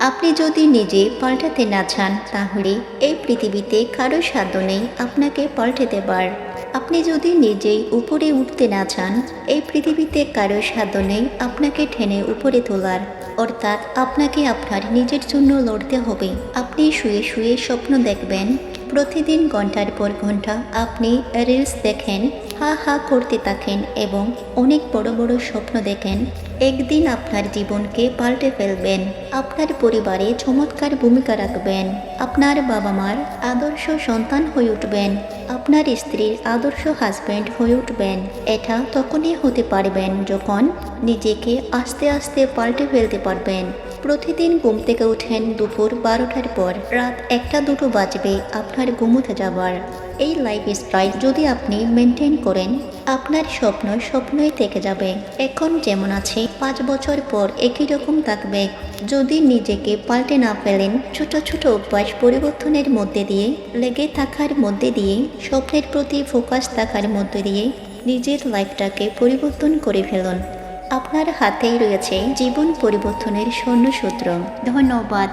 আপনি যদি নিজে পাল্টাতে না চান তাহলে এই পৃথিবীতে কারো সাধ্য নেই আপনাকে পাল্টে দেবার। আপনি যদি নিজেই উপরে উঠতে না চান এই পৃথিবীতে কারো সাধ্য নেই আপনাকে টেনে উপরে তোলার। অর্থাৎ আপনাকে আপনার নিজের জন্য লড়তে হবে। আপনি শুয়ে শুয়ে স্বপ্ন দেখবেন, প্রতিদিন ঘন্টার পর ঘন্টা আপনি রিলস দেখেন, হা হা করতে থাকেন এবং অনেক বড় বড় স্বপ্ন দেখেন। একদিন আপনার জীবনকে পাল্টে ফেলবেন, আপনার পরিবারে চমৎকার ভূমিকা রাখবেন, আপনার বাবা মার আদর্শ সন্তান হয়ে উঠবেন, আপনার স্ত্রীর আদর্শ হাজব্যান্ড হয়ে উঠবেন। এটা তখনই হতে পারবেন যখন নিজেকে আস্তে আস্তে পাল্টে ফেলতে পারবেন। প্রতিদিন ঘুম থেকে উঠেন দুপুর 12টার পর, রাত 1-2 বাজবে আপনার ঘুমোতে যাবার। এই লাইফস্টাইল যদি আপনি মেনটেন করেন আপনার স্বপ্ন স্বপ্নই থেকে যাবে। এখন যেমন আছে 5 বছর পর একই রকম থাকবে। যদি নিজেকে পাল্টে না ফেলেন ছোট ছোট অভ্যাস পরিবর্তনের মধ্যে দিয়ে, লেগে থাকার মধ্যে দিয়ে, স্বপ্নের প্রতি ফোকাস থাকার মধ্যে দিয়ে নিজের লাইফটাকে পরিবর্তন করে ফেলুন। আপনার হাতেই রয়েছে জীবন পরিবর্তনের স্বর্ণসূত্র। ধন্যবাদ।